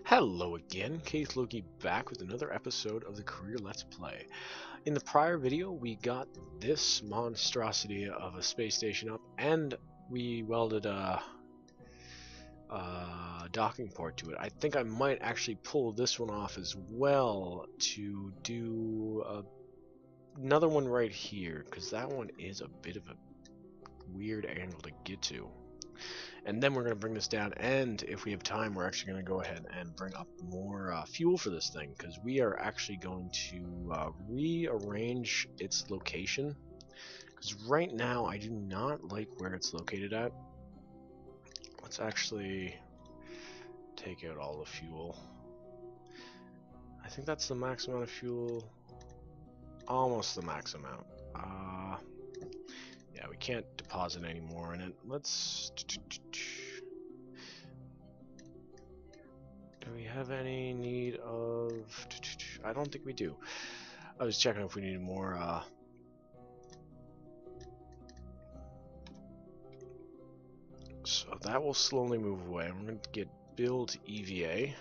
Hello again, Case Loki back with another episode of the Career Let's Play. In the prior video, we got this monstrosity of a space station up, and we welded a docking port to it. I think I might actually pull this one off as well to do another one right here, because that one is a bit of a weird angle to get to. And then we're going to bring this down, and if we have time, we're actually going to go ahead and bring up more fuel for this thing, because we are actually going to rearrange its location, because right now I do not like where it's located at. Let's actually take out all the fuel. I think that's the max amount of fuel, almost the max amount. Yeah, we can't deposit any more in it. Let's... Do we have any need of... I don't think we do. I was checking if we needed more, So that will slowly move away. We're going to get build EVA.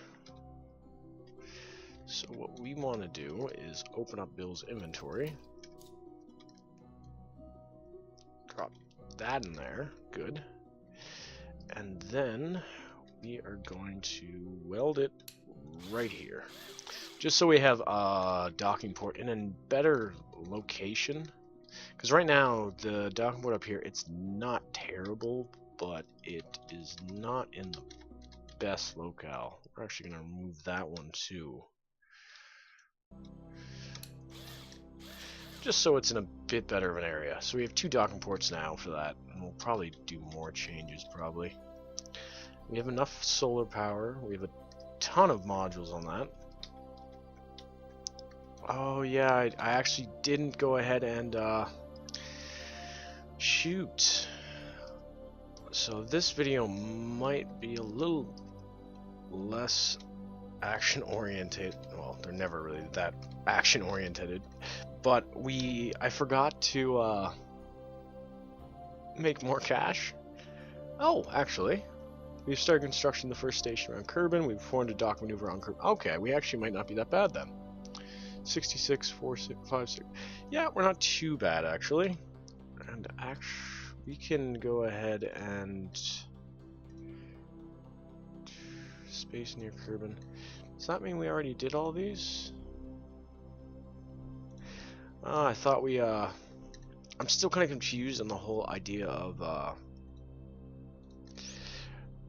So what we want to do is open up Bill's inventory. Drop that in there. Good. And then we are going to weld it right here, just so we have a docking port in a better location, because right now the docking port up here, it's not terrible, but it is not in the best locale. We're actually going to remove that one too, just so it's in a bit better of an area. So we have two docking ports now for that, and we'll probably do more changes probably. We have enough solar power. We have a ton of modules on that. Oh yeah, I actually didn't go ahead and shoot. So this video might be a little less action oriented. Well, they're never really that action oriented, but I forgot to make more cash. Oh, actually, we've started construction of the first station around Kerbin. We've performed a dock maneuver on Kerbin. Okay, we actually might not be that bad then. 66, 46, 56. Yeah, we're not too bad actually. And actually, we can go ahead and space near Kerbin. Does that mean we already did all these? I thought we. I'm still kind of confused on the whole idea of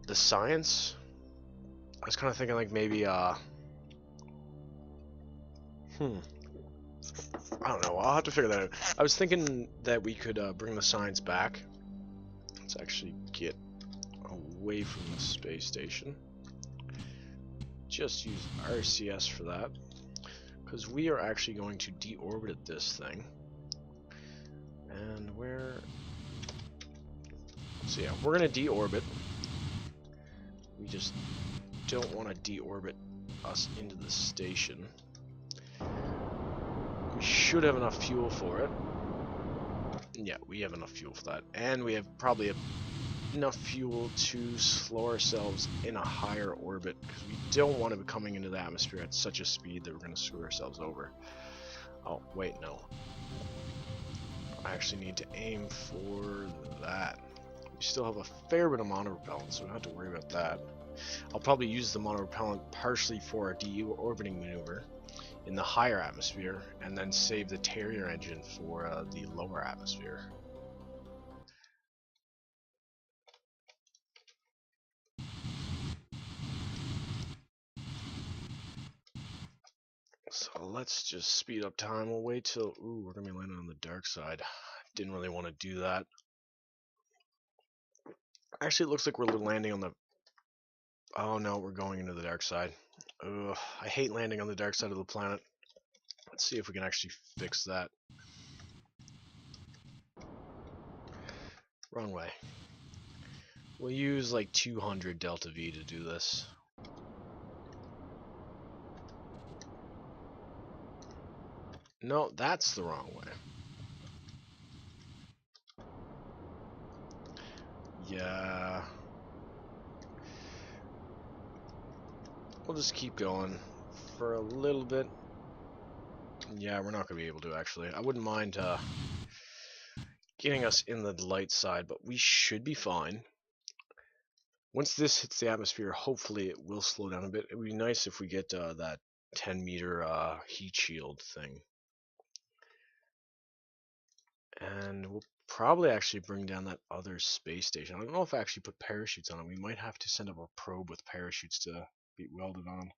the science. I was kind of thinking like maybe I don't know. I'll have to figure that out. I was thinking that we could bring the science back. Let's actually get away from the space station. Just use RCS for that, because we are actually going to deorbit this thing. And where? So yeah, we're gonna deorbit. We just don't want to deorbit us into the station. We should have enough fuel for it. Yeah, we have enough fuel for that. And we have probably enough fuel to slow ourselves in a higher orbit, because we don't want to be coming into the atmosphere at such a speed that we're going to screw ourselves over. Oh, wait, no. I actually need to aim for that. We still have a fair bit of mono-repellent, so we don't have to worry about that. I'll probably use the mono-repellent partially for a deorbiting maneuver in the higher atmosphere, and then save the Terrier engine for the lower atmosphere. So let's just speed up time. We'll wait till... Ooh, we're going to be landing on the dark side. Didn't really want to do that. Actually, it looks like we're landing on the... Oh no, we're going into the dark side. Ugh, I hate landing on the dark side of the planet. Let's see if we can actually fix that. Wrong way. We'll use like 200 delta V to do this. No, that's the wrong way. Yeah. We'll just keep going for a little bit. Yeah, we're not going to be able to, actually. I wouldn't mind getting us in the light side, but we should be fine. Once this hits the atmosphere, hopefully it will slow down a bit. It would be nice if we get that 10-meter heat shield thing. And we'll probably actually bring down that other space station. I don't know if I actually put parachutes on it. We might have to send up a probe with parachutes to be welded on.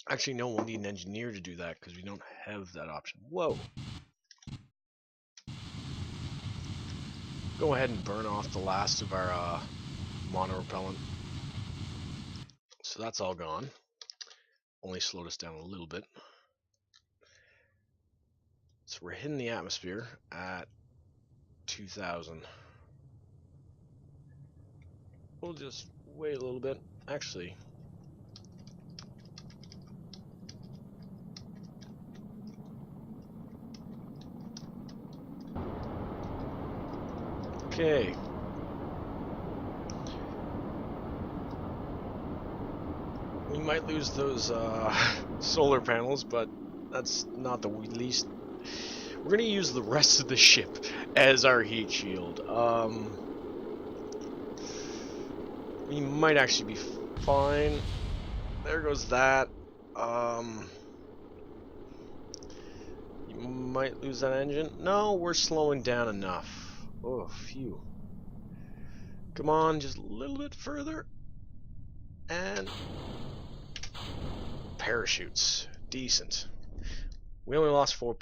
Actually, no, we'll need an engineer to do that because we don't have that option. Whoa! Go ahead and burn off the last of our mono-repellent. So that's all gone. Only slowed us down a little bit. So we're hitting the atmosphere at 2,000. We'll just wait a little bit. Actually, okay. We might lose those solar panels, but that's not the least. We're gonna use the rest of the ship as our heat shield. We might actually be fine. There goes that. You might lose that engine. No, we're slowing down enough. Oh, phew. Come on, just a little bit further. And parachutes. Decent. We only lost 4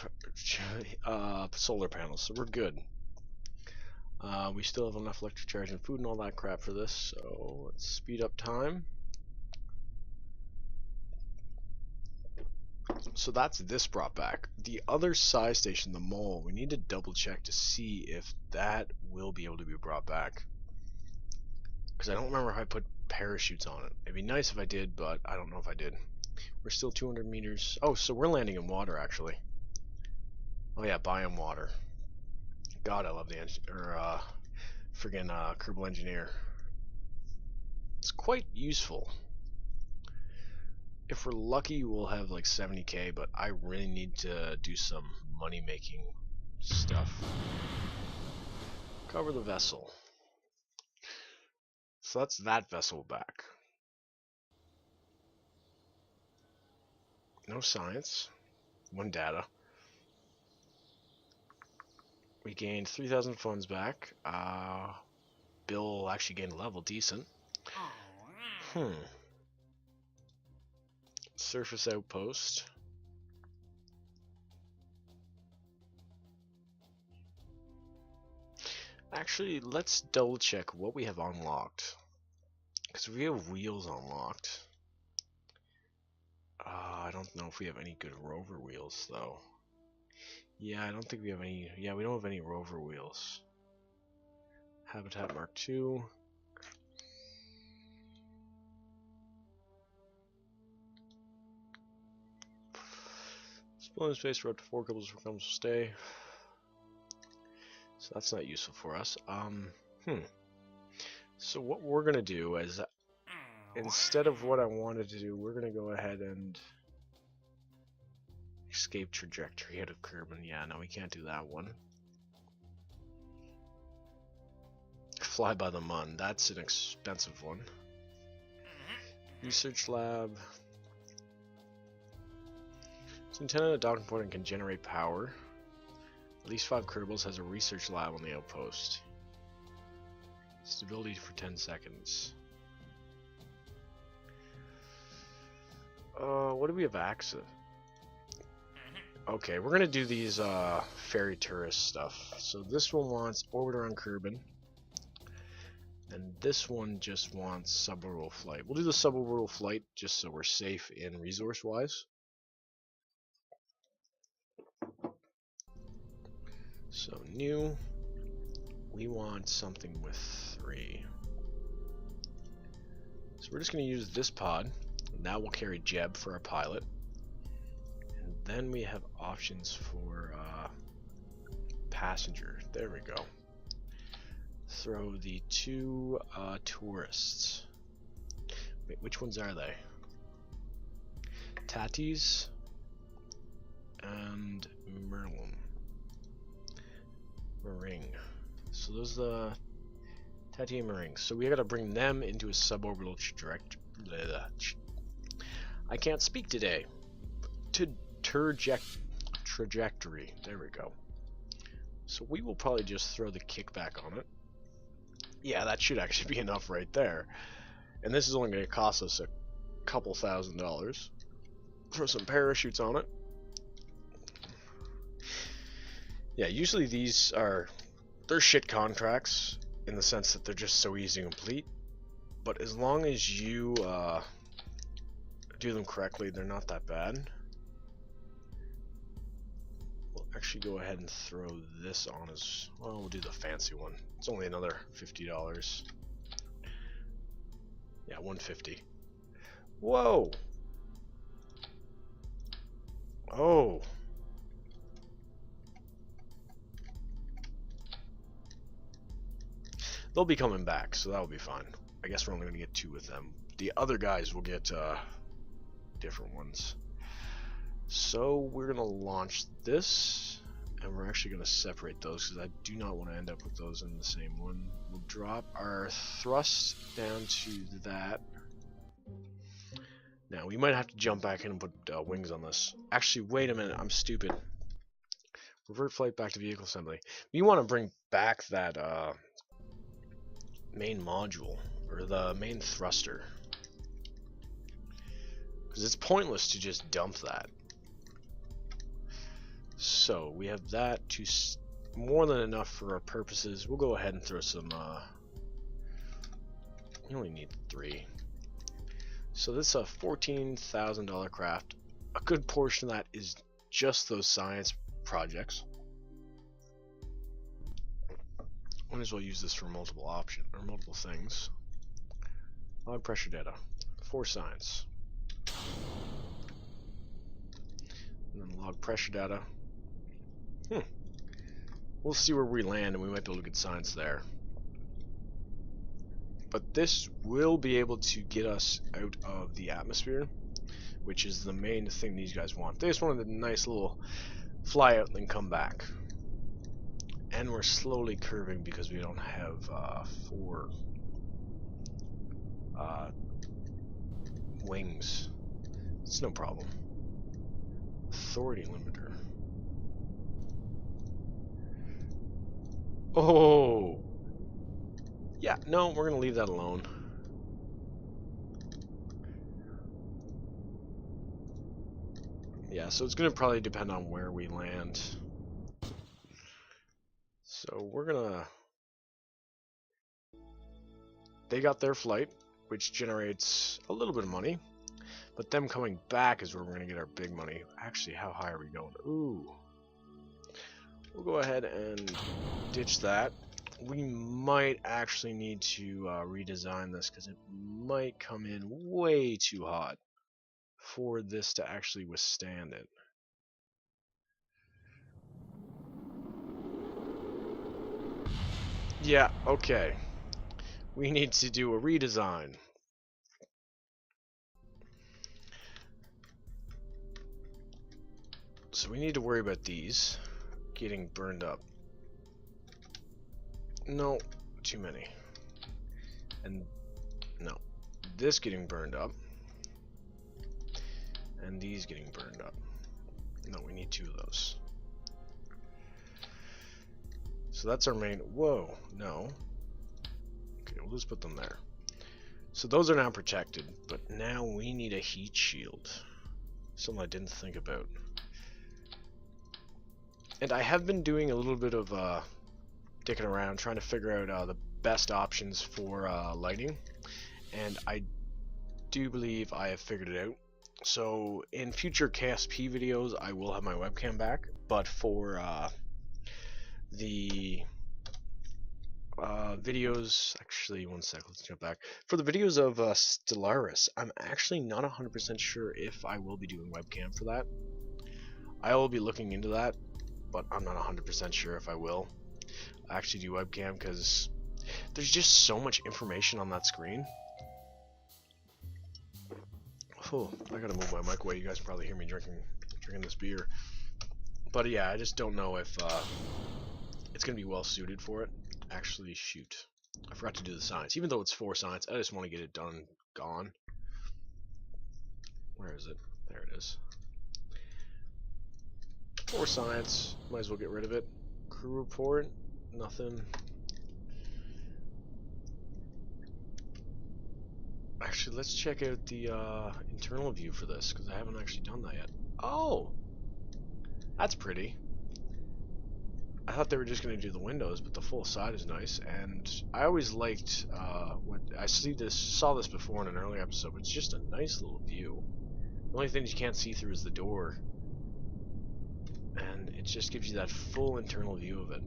solar panels, so we're good. We still have enough electric charge and food and all that crap for this, so let's speed up time. So that's this brought back. The other side station, the mole, we need to double check to see if that will be able to be brought back. Because I don't remember if I put parachutes on it. It'd be nice if I did, but I don't know if I did. We're still 200 meters. Oh, so we're landing in water, actually. Oh yeah, biome water. God, I love the friggin' Kerbal Engineer. It's quite useful. If we're lucky, we'll have like 70k, but I really need to do some money-making stuff. Cover the vessel. So that's that vessel back. No science. 1 data. We gained 3,000 funds back. Bill actually gained a level, decent. Surface outpost. Actually, let's double check what we have unlocked. Because we have wheels unlocked. I don't know if we have any good rover wheels, though. Yeah, I don't think we have any. Yeah, we don't have any rover wheels. Habitat Mark II. Exploring space for up to 4 couples for comes to stay. So that's not useful for us. So what we're gonna do is, instead of what I wanted to do, we're gonna go ahead and escape trajectory out of Kerbin. Yeah, no, we can't do that one. Fly by the Mun. That's an expensive one. Research lab. It's intended at docking point and can generate power. At least 5 Kerbals has a research lab on the outpost. Stability for 10 seconds. What do we have access? Okay, we're gonna do these ferry tourist stuff. So this one wants orbiter on Kerbin, and this one just wants suborbital flight. We'll do the suborbital flight just so we're safe in resource-wise. So new, we want something with 3. So we're just gonna use this pod. That will carry Jeb for our pilot. And then we have options for passenger. There we go. Throw the 2 tourists. Wait, which ones are they? Tatis and Merlin. Mering. So those are the Tati and Mering. So we gotta bring them into a suborbital I can't speak today. Trajectory. There we go. So we will probably just throw the kickback on it. Yeah, that should actually be enough right there. And this is only going to cost us a couple $1,000s. Throw some parachutes on it. Yeah, usually these they're shit contracts in the sense that they're just so easy to complete. But as long as you do them correctly, they're not that bad. We'll actually go ahead and throw this on as well. We'll do the fancy one. It's only another $50. Yeah, $150. Whoa! Oh! They'll be coming back, so that'll be fine. I guess we're only going to get 2 with them. The other guys will get different ones. So we're going to launch this, and we're actually going to separate those because I do not want to end up with those in the same one. We'll drop our thrust down to that. Now we might have to jump back in and put wings on this. Actually, wait a minute, I'm stupid. Revert flight back to vehicle assembly. We want to bring back that main module, or the main thruster, because it's pointless to just dump that. So we have that to more than enough for our purposes. We'll go ahead and throw some we only need 3. So this is a $14,000 craft. A good portion of that is just those science projects. Might as well use this for multiple things. Log pressure data, 4 science, and then log pressure data. We'll see where we land, and we might be able to get science there. But this will be able to get us out of the atmosphere, which is the main thing these guys want. They just wanted a nice little fly out and then come back. And we're slowly curving because we don't have 4 wings. It's no problem. Authority limiter. Oh! Yeah, no, we're gonna leave that alone. Yeah, so it's gonna probably depend on where we land. So we're gonna... They got their flight, which generates a little bit of money. But them coming back is where we're gonna get our big money. Actually, how high are we going? Ooh. We'll go ahead and ditch that. We might actually need to redesign this because it might come in way too hot for this to actually withstand it. Yeah, okay. We need to do a redesign. So we need to worry about these getting burned up. No, too many. And no, this getting burned up. And these getting burned up. No, we need 2 of those. So that's our main... Whoa, no. Okay, we'll just put them there. So those are now protected, but now we need a heat shield. Something I didn't think about. And I have been doing a little bit of dicking around, trying to figure out the best options for lighting. And I do believe I have figured it out. So in future KSP videos, I will have my webcam back. But for the videos, actually, one sec, let's jump back. For the videos of Stellaris, I'm actually not 100% sure if I will be doing webcam for that. I will be looking into that, but I'm not 100% sure if I will actually do webcam because there's just so much information on that screen. Oh, I gotta move my mic away. You guys can probably hear me drinking this beer. But yeah, I just don't know if it's gonna be well suited for it. Actually, shoot, I forgot to do the science. Even though it's 4 science, I just want to get it done, gone. Where is it? There it is. 4 science. Might as well get rid of it. Crew report. Nothing. Actually, let's check out the internal view for this, because I haven't actually done that yet. Oh! That's pretty. I thought they were just going to do the windows, but the full side is nice. And I always liked what I saw this before in an earlier episode. But it's just a nice little view. The only things you can't see through is the door, and it just gives you that full internal view of it.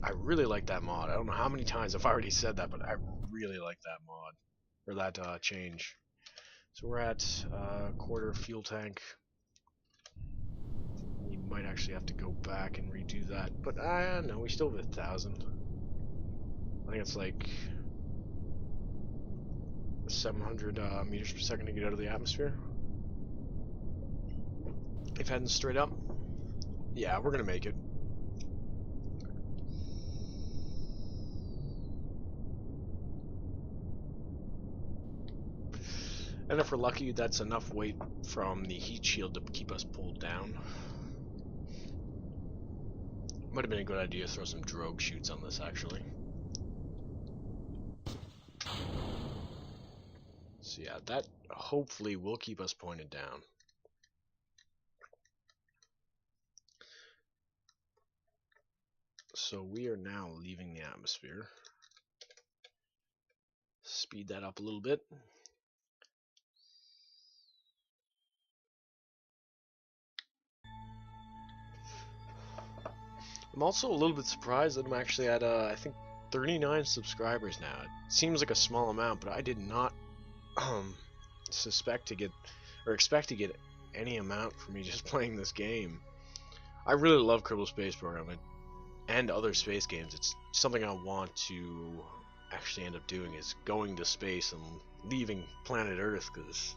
I really like that mod. I don't know how many times I've already said that, but I really like that mod or that change. So we're at quarter fuel tank. You might actually have to go back and redo that, but no, we still have 1,000. I think it's like 700 meters per second to get out of the atmosphere. If heading straight up, yeah, we're gonna make it. And if we're lucky, that's enough weight from the heat shield to keep us pulled down. Might have been a good idea to throw some drogue chutes on this, actually. So yeah, that hopefully will keep us pointed down. So we are now leaving the atmosphere. Speed that up a little bit. I'm also a little bit surprised that I'm actually at, I think, 39 subscribers now. It seems like a small amount, but I did not expect to get any amount for me just playing this game. I really love Kerbal Space Program and other space games. It's something I want to actually end up doing, is going to space and leaving planet Earth, because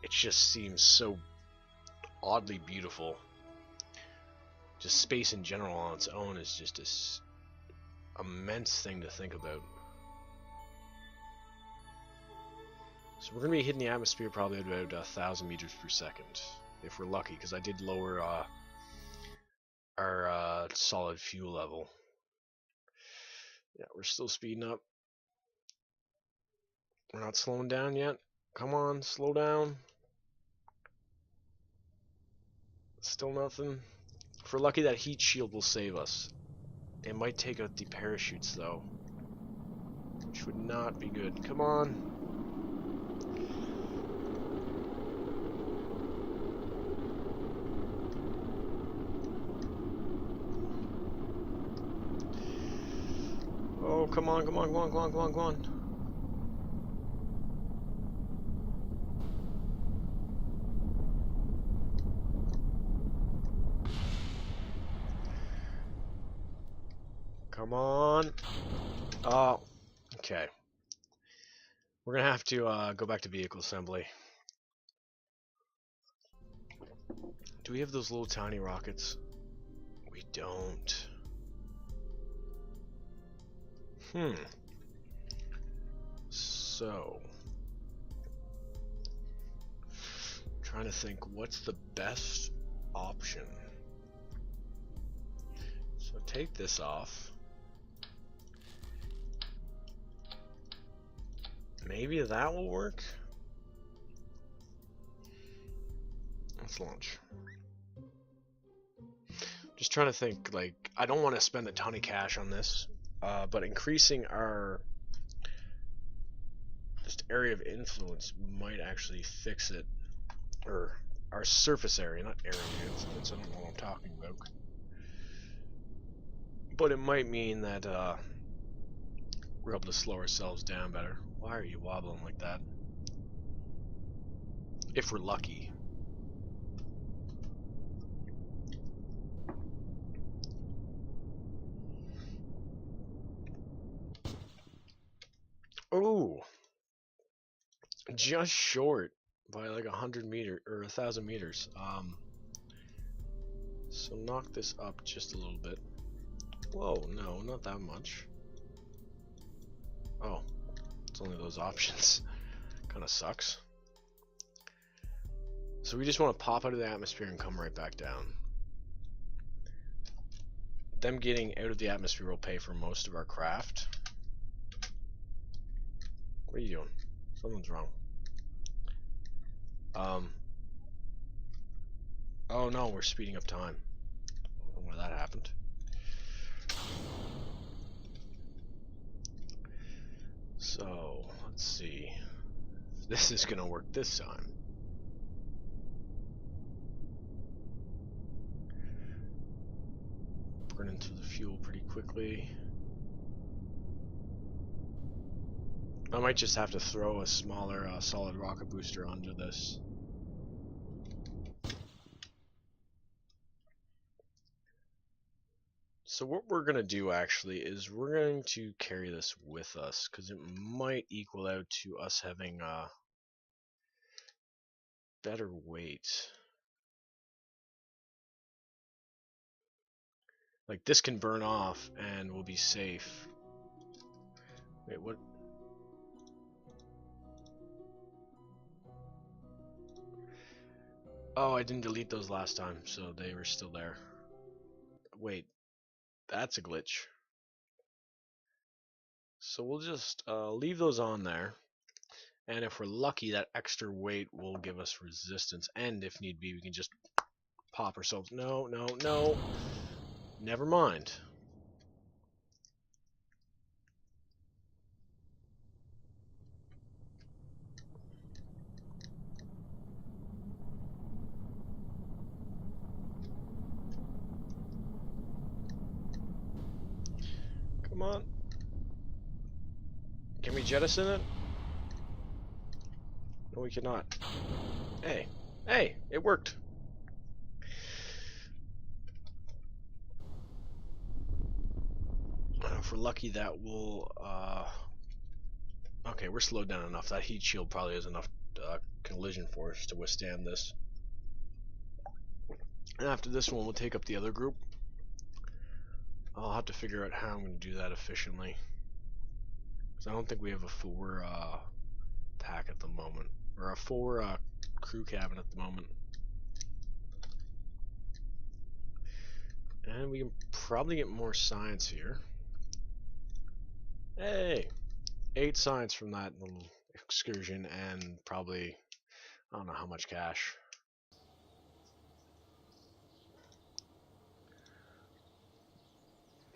it just seems so oddly beautiful. Just space in general on its own is just this immense thing to think about. So we're going to be hitting the atmosphere probably at about 1,000 meters per second, if we're lucky, because I did lower our solid fuel level. Yeah, we're still speeding up. We're not slowing down yet. Come on, slow down. Still nothing. If we're lucky, that heat shield will save us. It might take out the parachutes, though, which would not be good. Come on. Oh, come on, come on, come on, come on, come on, come on. Come on. Oh, okay. We're gonna have to go back to vehicle assembly. Do we have those little tiny rockets? We don't. So, trying to think what's the best option. So take this off. Maybe that will work. Let's launch. Just trying to think, like, I don't want to spend a ton of cash on this, but increasing our just area of influence might actually fix it. Or our surface area, not area of influence, I don't know what I'm talking about. But it might mean that we're able to slow ourselves down better. Why are you wobbling like that? If we're lucky. Oh, just short. by like 100 meters or 1,000 meters. So knock this up just a little bit. Whoa, no, not that much. Oh, it's only those options. Kind of sucks. So we just want to pop out of the atmosphere and come right back down. Them getting out of the atmosphere will pay for most of our craft. What are you doing? Something's wrong. Oh no, we're speeding up time. I don't know why that happened. So, let's see if this is gonna work this time. Burn into the fuel pretty quickly. I might just have to throw a smaller solid rocket booster onto this. So what we're going to do actually is we're going to carry this with us because it might equal out to us having better weight. Like this can burn off and we'll be safe. Wait, what? Oh, I didn't delete those last time, so they were still there. Wait, that's a glitch. So we'll just leave those on there. And if we're lucky, that extra weight will give us resistance. And if need be, we can just pop ourselves. No, no, no. Never mind. Come on. Can we jettison it? No, we cannot. Hey. Hey, it worked. If we're lucky, that will, okay, we're slowed down enough. That heat shield probably has enough collision force to withstand this. And after this one, we'll take up the other group. I'll have to figure out how I'm going to do that efficiently. Because I don't think we have a 4 pack at the moment. Or a 4 crew cabin at the moment. And we can probably get more science here. Hey! 8 science from that little excursion and probably, I don't know how much cash.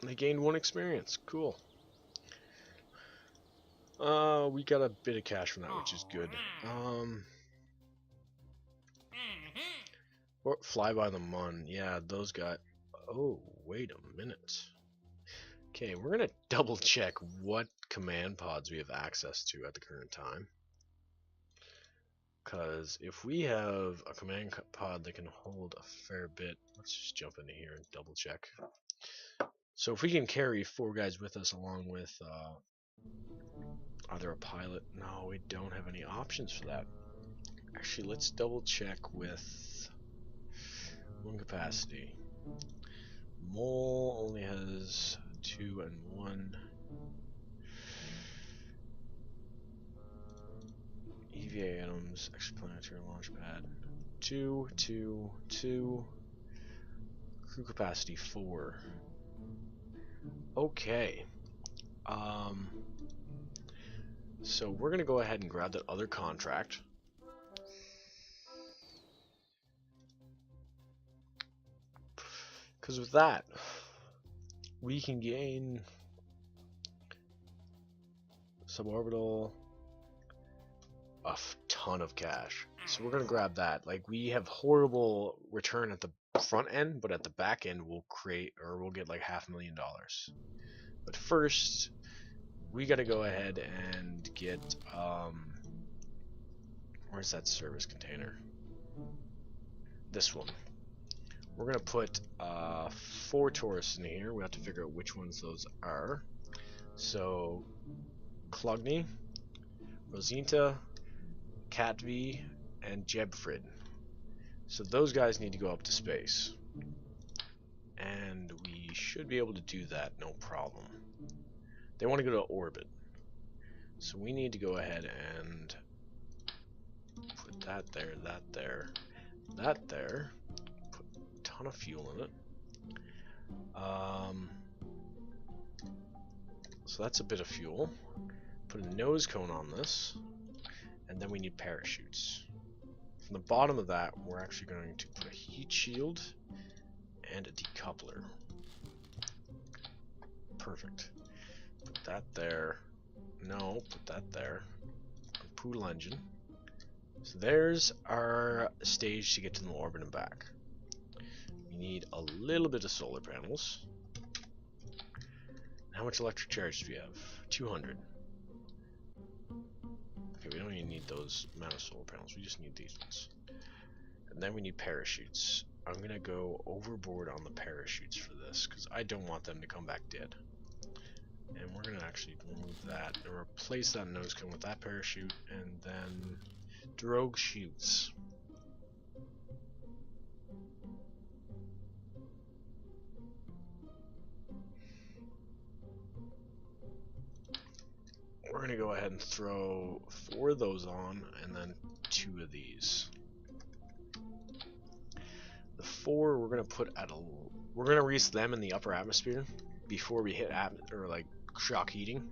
They gained 1 experience. Cool. We got a bit of cash from that, which is good. Fly by the Mun. Yeah, those got... Oh, wait a minute. Okay, we're gonna double check what command pods we have access to at the current time. Because if we have a command pod that can hold a fair bit, let's just jump into here and double check. So if we can carry 4 guys with us along with either a pilot, no, we don't have any options for that. Actually, let's double check with 1 capacity. Mole only has 2 and 1. EVA items, exoplanetary launch pad. 2, 2, 2. Crew capacity 4. Okay. So we're gonna go ahead and grab that other contract. Because with that, we can gain suborbital, a ton of cash. So we're gonna grab that. Like, we have horrible return at the front end, but at the back end we'll get like $500,000. But first, we gotta go ahead and get where's that service container? This one. We're gonna put 4 tourists in here. We have to figure out which ones those are. So Clugny, Rosinta, Catv, and Jebfrid. So those guys need to go up to space. And we should be able to do that, no problem. They want to go to orbit. So we need to go ahead and put that there, that there, that there. Put a ton of fuel in it. So that's a bit of fuel. Put a nose cone on this. And then we need parachutes. From the bottom of that, we're actually going to put a heat shield and a decoupler. Perfect. Put that there. No, put that there. A poodle engine. So there's our stage to get to the orbit and back. We need a little bit of solar panels. How much electric charge do we have? 200. Okay, we don't even need those amount of solar panels. We just need these ones. And then we need parachutes. I'm gonna go overboard on the parachutes for this because I don't want them to come back dead. And we're gonna actually remove that and replace that nose cone with that parachute, and then drogue chutes. We're gonna go ahead and throw 4 of those on, and then 2 of these. The 4 we're gonna put at we're gonna reach them in the upper atmosphere before we hit shock heating.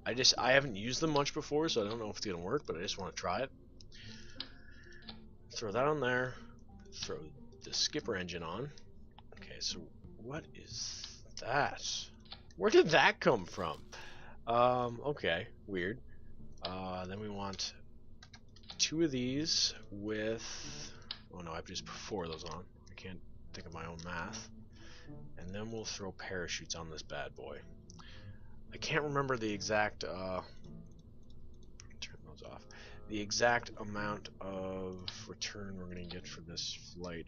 I haven't used them much before, so I don't know if it's gonna work, but I just want to try it. Throw that on there. Throw the skipper engine on. Okay, so what is that? Where did that come from? Okay, weird. Then we want 2 of these with... Oh no, I've just put 4 of those on. I can't think of my own math. And then we'll throw parachutes on this bad boy. I can't remember the exact, turn those off. The exact amount of return we're going to get for this flight.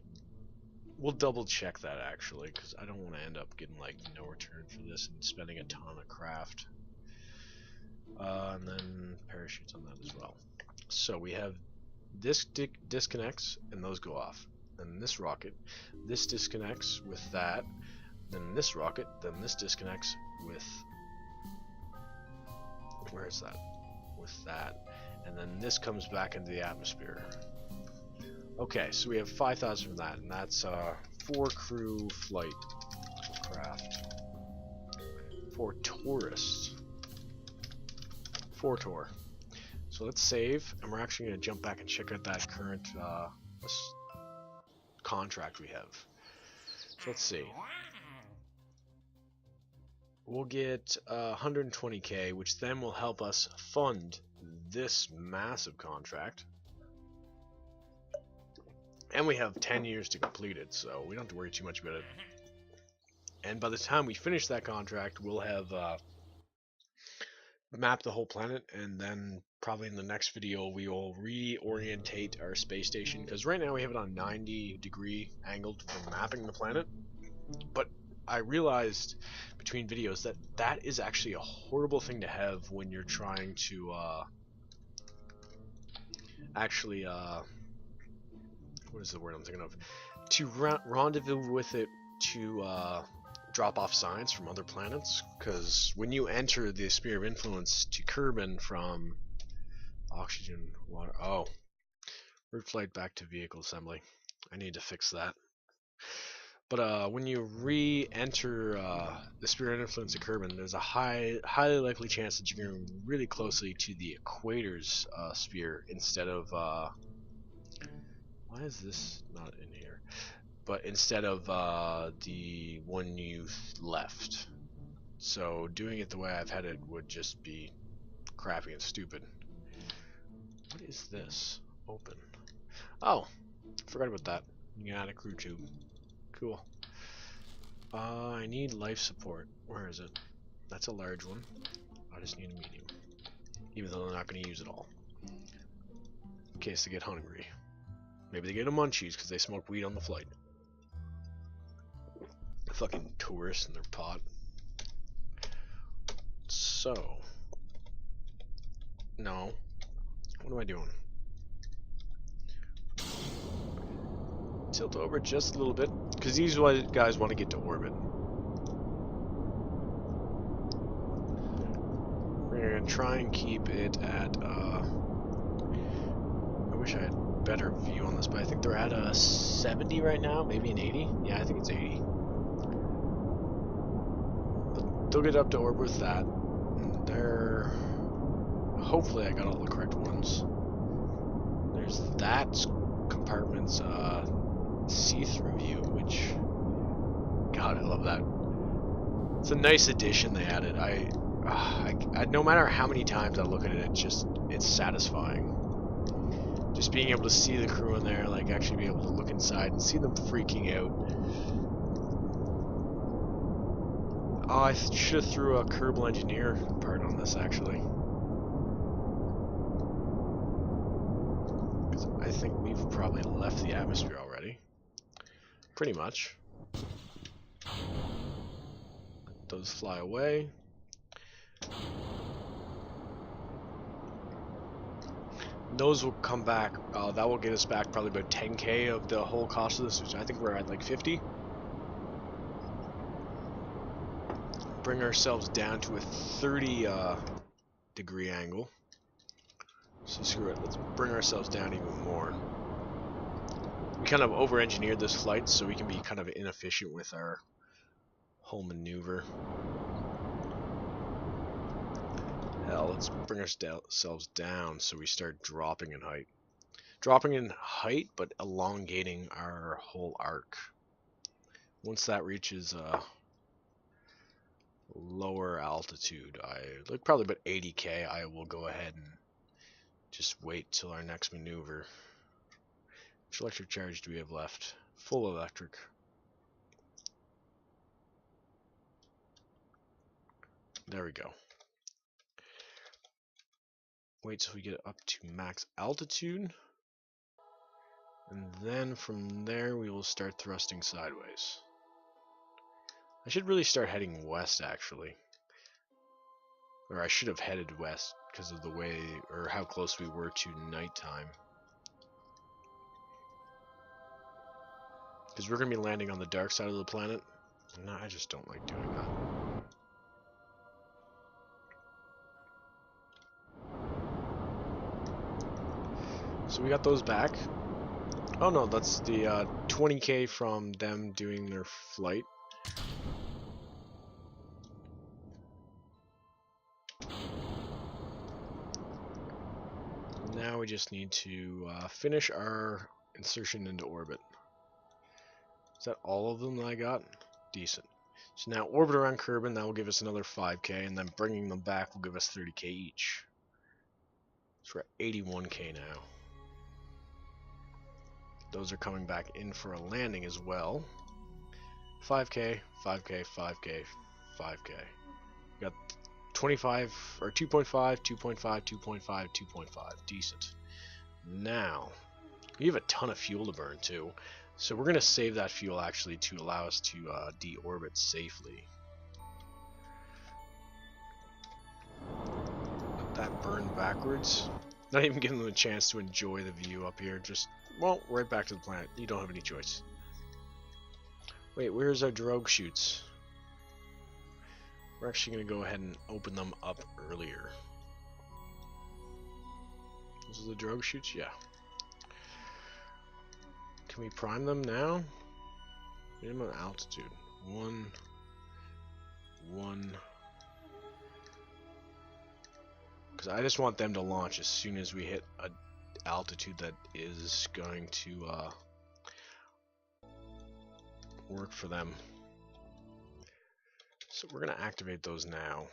We'll double check that actually, because I don't want to end up getting like no return for this and spending a ton of craft. And then parachutes on that as well. So we have this disconnects and those go off. Then this rocket, this disconnects with that. Then this rocket, then this disconnects with... Where is that? With that. And then this comes back into the atmosphere. Okay, so we have 5,000 from that, and that's 4 crew flight craft. 4 tourists. 4 tour. So let's save, and we're actually going to jump back and check out that current contract we have. So let's see. We'll get 120k, which then will help us fund this massive contract. And we have 10 years to complete it, so we don't have to worry too much about it. And by the time we finish that contract, we'll have mapped the whole planet, and then probably in the next video we will reorientate our space station, because right now we have it on 90-degree angled for mapping the planet. But I realized between videos that that is actually a horrible thing to have when you're trying to what is the word I'm thinking of? To rendezvous with it to drop off science from other planets, because when you enter the sphere of influence to Kerbin from oxygen, water... Oh, route flight back to vehicle assembly. I need to fix that. But when you re-enter the sphere of influence of Kerbin, there's a highly likely chance that you're going really closely to the equator's sphere instead of... Why is this not in here? But instead of the one you left. So doing it the way I've had it would just be crappy and stupid. What is this? Open. Oh, forgot about that. You can add a crew tube. Cool. I need life support. Where is it? That's a large one. I just need a medium. Even though they're not going to use it all. In case they get hungry. Maybe they get a munchies because they smoke weed on the flight. Fucking tourists in their pot. So. No. What am I doing? Tilt over just a little bit, because these guys want to get to orbit. We're going to try and keep it at, I wish I had a better view on this, but I think they're at a 70 right now, maybe an 80. Yeah, I think it's 80. But they'll get up to orbit with that. And they're... Hopefully I got all the correct ones. There's that compartment's see-through view, which... God, I love that. It's a nice addition they added. I no matter how many times I look at it, it's satisfying. Just being able to see the crew in there, like actually be able to look inside and see them freaking out. Oh, I should have threw a Kerbal Engineer part on this actually. Because I think we've probably left the atmosphere already. Pretty much. Those fly away. Those will come back. That will get us back probably about 10k of the whole cost of this, which I think we're at like 50. Bring ourselves down to a 30 degree angle. So screw it. Let's bring ourselves down even more. We kind of over-engineered this flight so we can be kind of inefficient with our whole maneuver. Hell, let's bring ourselves down so we start dropping in height. Dropping in height, but elongating our whole arc. Once that reaches lower altitude, like probably about 80k, I will go ahead and just wait till our next maneuver. Which electric charge do we have left? Full electric. There we go. Wait till we get up to max altitude. And then from there we will start thrusting sideways. I should really start heading west actually. Or I should have headed west because of the way, or how close we were to nighttime. Because we're going to be landing on the dark side of the planet. No, I just don't like doing that. So we got those back. Oh no, that's the 20k from them doing their flight. Now we just need to finish our insertion into orbit. Is that all of them that I got? Decent. So now orbit around Kerbin, that will give us another 5k, and then bringing them back will give us 30k each. So we're at 81k now. Those are coming back in for a landing as well. 5k, 5k, 5k, 5k. We got 25, or 2.5, 2.5, 2.5, 2.5. Decent. Now, we have a ton of fuel to burn too. So we're going to save that fuel actually to allow us to deorbit safely. Let that burn backwards. Not even giving them a chance to enjoy the view up here. Just, well, right back to the planet. You don't have any choice. Wait, where's our drogue chutes? We're actually going to go ahead and open them up earlier. Those are the drogue chutes? Yeah. Can we prime them now? Minimum altitude. 1. Because I just want them to launch as soon as we hit an altitude that is going to work for them. So we're going to activate those now.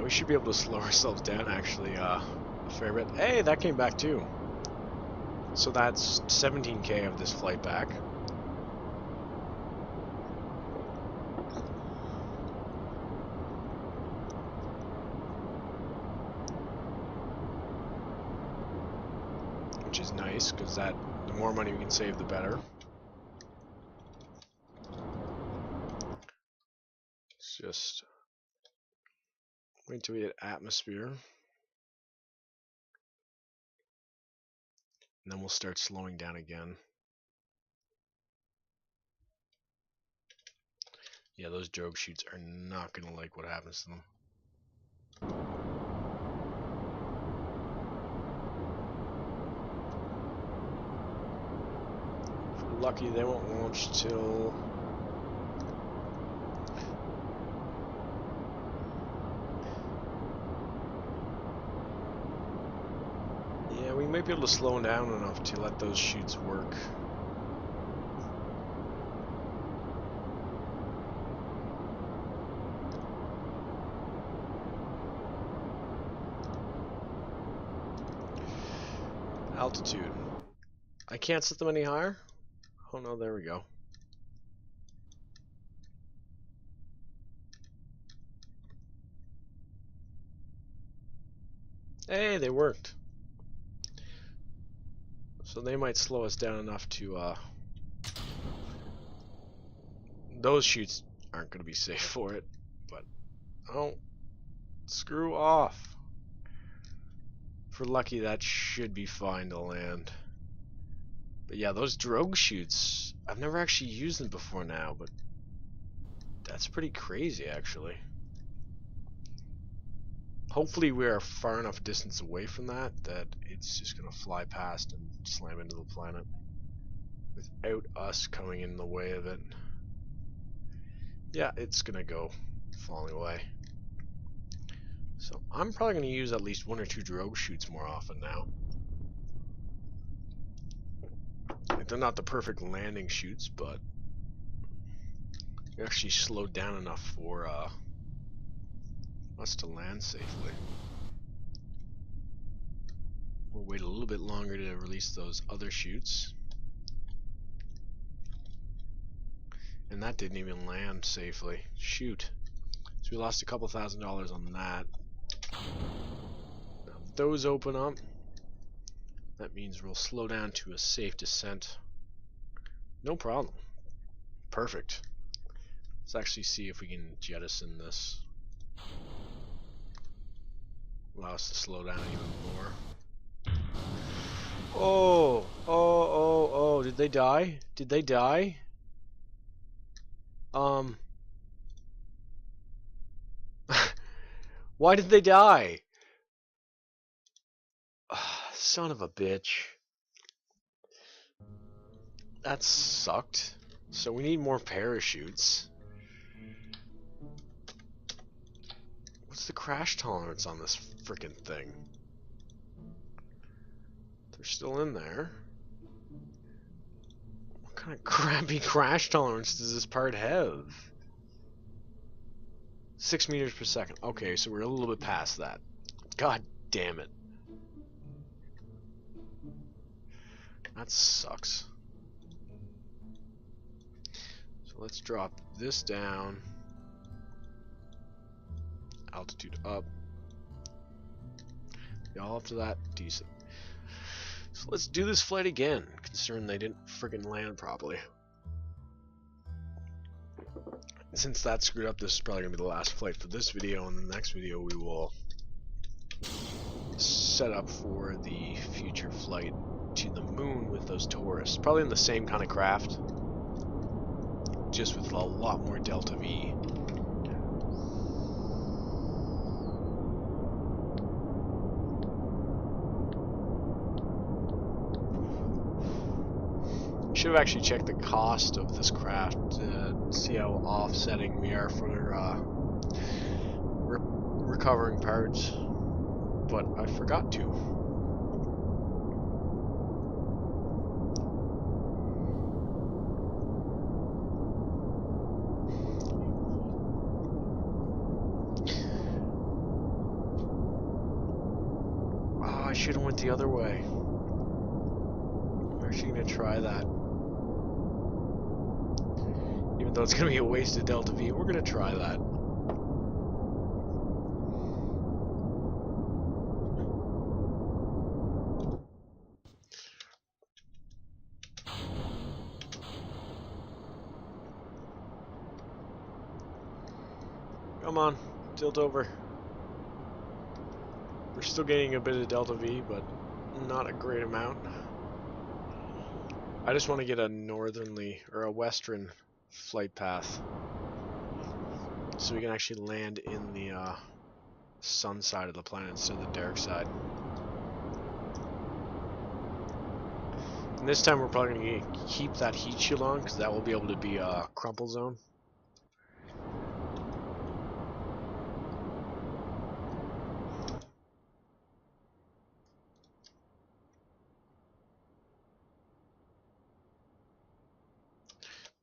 We should be able to slow ourselves down actually a fair bit. Hey, that came back too. So that's 17K of this flight back. Which is nice, because the more money we can save, the better. Let's just wait till we hit atmosphere. And then we'll start slowing down again. Yeah, those drogue chutes are not going to like what happens to them. If we're lucky, they won't launch till... Yeah, we might be able to slow down enough to let those chutes work. Altitude. I can't set them any higher? Oh no, there we go. Hey, they worked. So they might slow us down enough to, those chutes aren't going to be safe for it, but... Oh, screw off. If we're lucky, that should be fine to land. But yeah, those drogue chutes, I've never actually used them before now, but that's pretty crazy, actually. Hopefully we are far enough distance away from that it's just going to fly past and slam into the planet without us coming in the way of it. Yeah, it's going to go falling away. So I'm probably going to use at least 1 or 2 drogue chutes more often now. They're not the perfect landing chutes, but we actually slowed down enough for us to land safely. We'll wait a little bit longer to release those other chutes. And that didn't even land safely. Shoot. So we lost a couple $1,000 on that. Now if those open up, that means we'll slow down to a safe descent. No problem. Perfect. Let's actually see if we can jettison this. Allow us to slow down even more. Oh, oh, did they die? Did they die? Why did they die? Son of a bitch. That sucked. So we need more parachutes. What's the crash tolerance on this freaking thing? They're still in there. What kind of crappy crash tolerance does this part have? 6 meters per second. Okay, so we're a little bit past that. God damn it. That sucks. So let's drop this down. Altitude up. Y'all up to that? Decent. So let's do this flight again, considering they didn't friggin' land properly. Since that screwed up, this is probably going to be the last flight for this video, and the next video we will set up for the future flight to the moon with those tourists. Probably in the same kind of craft, just with a lot more delta V. Should have actually checked the cost of this craft to see how offsetting we are for recovering parts, but I forgot to. Oh, I should have went the other way. actually gonna try that. Even though it's gonna be a waste of Delta V, we're gonna try that. Come on, tilt over. We're still getting a bit of Delta V, but not a great amount. I just want to get a northerly or a western flight path so we can actually land in the sun side of the planet instead of the dark side. And this time we're probably going to keep that heat shield on because that will be able to be a crumple zone.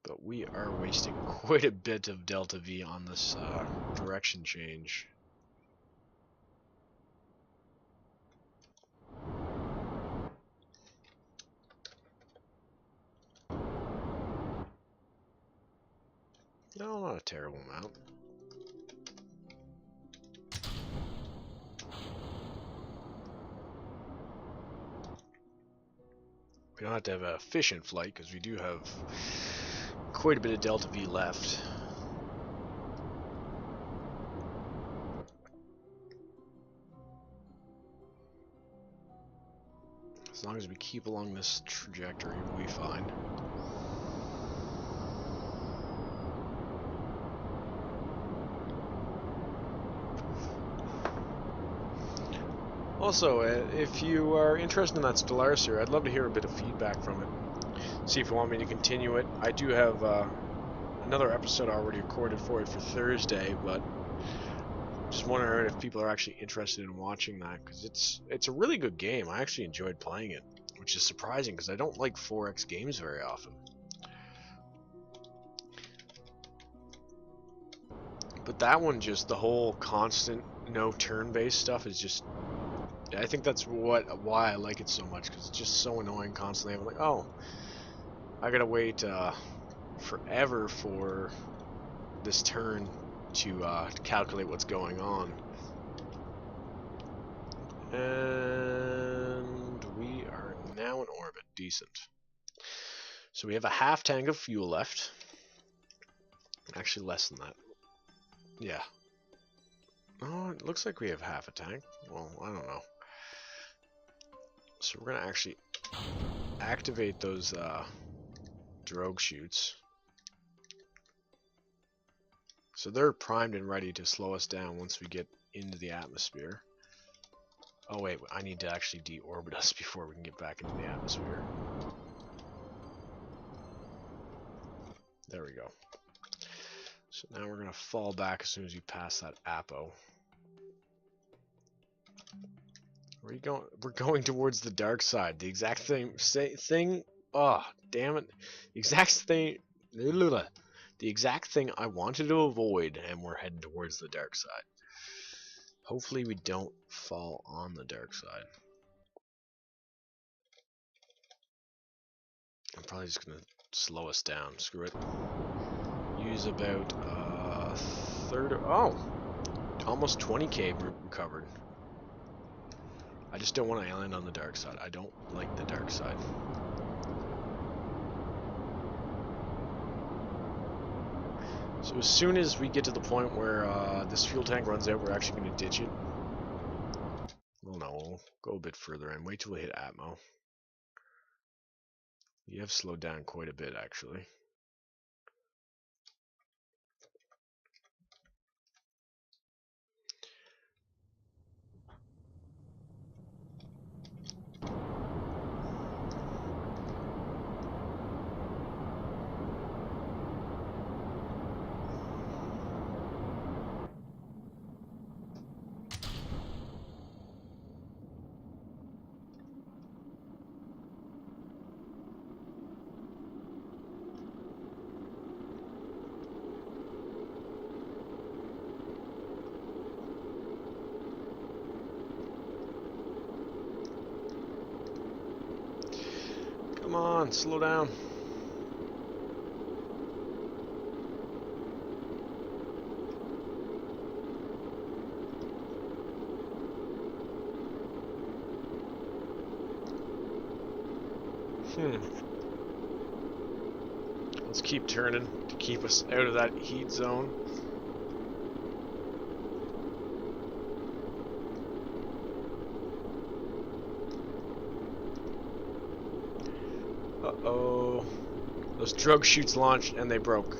But we are wasting quite a bit of Delta V on this direction change. No, not a terrible amount. We don't have to have an efficient flight because we do have quite a bit of Delta V left. As long as we keep along this trajectory, we'll be fine. Also, if you are interested in that Stellaris here, I'd love to hear a bit of feedback from it. See if you want me to continue it. I do have another episode already recorded for it for Thursday, but just wondering if people are actually interested in watching that, because it's a really good game. I actually enjoyed playing it, which is surprising because I don't like 4X games very often. But that one, just the whole constant no turn-based stuff is just, I think that's why I like it so much, because it's just so annoying constantly. I'm like, oh, I gotta wait forever for this turn to calculate what's going on. And we are now in orbit. Decent. So we have a half tank of fuel left. Actually, less than that. Yeah. Oh, it looks like we have half a tank. Well, I don't know. So we're going to actually activate those drogue chutes. So they're primed and ready to slow us down once we get into the atmosphere. Oh wait, I need to actually deorbit us before we can get back into the atmosphere. There we go. So now we're going to fall back as soon as we pass that Apo. Where are you going? We're going towards the dark side. The exact thing. Oh, damn it! The exact thing. The exact thing I wanted to avoid, and we're heading towards the dark side. Hopefully, we don't fall on the dark side. I'm probably just gonna slow us down. Screw it. Use about third. Oh, almost 20k recovered. I just don't want to land on the dark side. I don't like the dark side. So as soon as we get to the point where this fuel tank runs out, we're actually going to ditch it. Well, no, we'll go a bit further in. Wait till we hit Atmo. You have slowed down quite a bit, actually. Come on, slow down. Let's keep turning to keep us out of that heat zone. Uh-oh. Those drug chutes launched and they broke.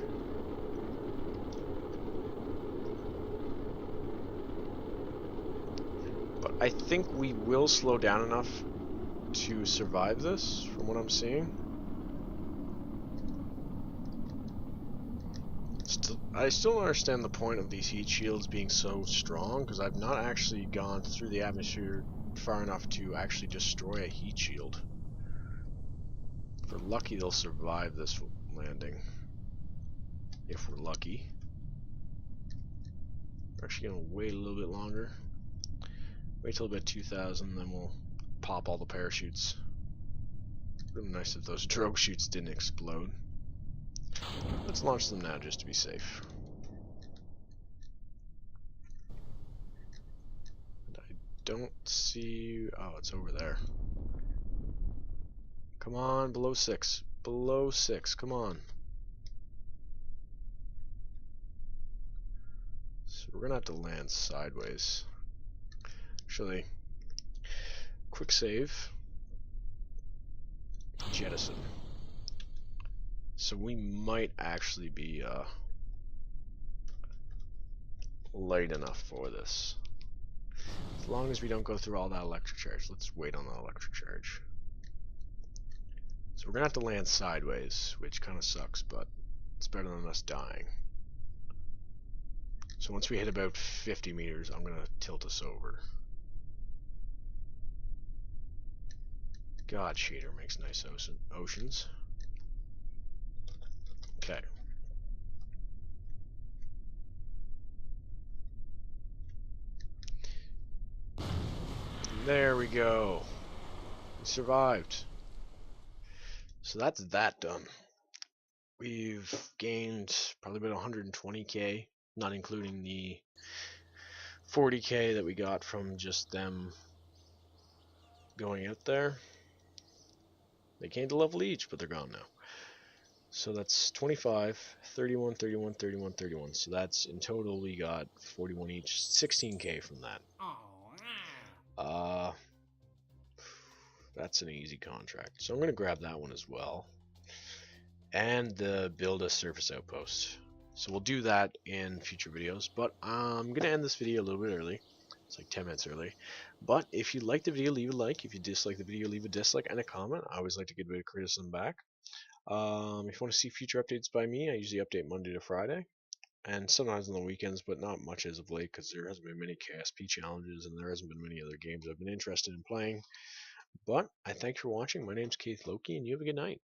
But I think we will slow down enough to survive this, from what I'm seeing. I still don't understand the point of these heat shields being so strong, because I've not actually gone through the atmosphere far enough to actually destroy a heat shield. If we're lucky, they'll survive this landing. If we're lucky. We're actually going to wait a little bit longer. Wait till about 2000, then we'll pop all the parachutes. Would be nice if those drogue chutes didn't explode. Let's launch them now just to be safe. And I don't see... Oh, it's over there. Come on, below 6. Below 6, come on. So we're gonna have to land sideways. Actually, quick save. Jettison. So we might actually be light enough for this. As long as we don't go through all that electric charge. Let's wait on the electric charge. So we're gonna have to land sideways, which kind of sucks, but it's better than us dying. So once we hit about 50 meters, I'm gonna tilt us over. God, Shader makes nice oceans. Okay. There we go. We survived. So that's that done. We've gained probably about 120k, not including the 40k that we got from just them going out there. They gained a level each, but they're gone now. So that's 25, 31, 31, 31, 31. So that's in total we got 41 each, 16k from that. That's an easy contract. So I'm going to grab that one as well. And build a surface outpost. So we'll do that in future videos, but I'm going to end this video a little bit early. It's like 10 minutes early. But if you like the video, leave a like. If you dislike the video, leave a dislike and a comment. I always like to get a bit of criticism back. If you want to see future updates by me, I usually update Monday to Friday. And sometimes on the weekends, but not much as of late because there hasn't been many KSP challenges and there hasn't been many other games I've been interested in playing. But I thank you for watching. My name's Keith Loki, and you have a good night.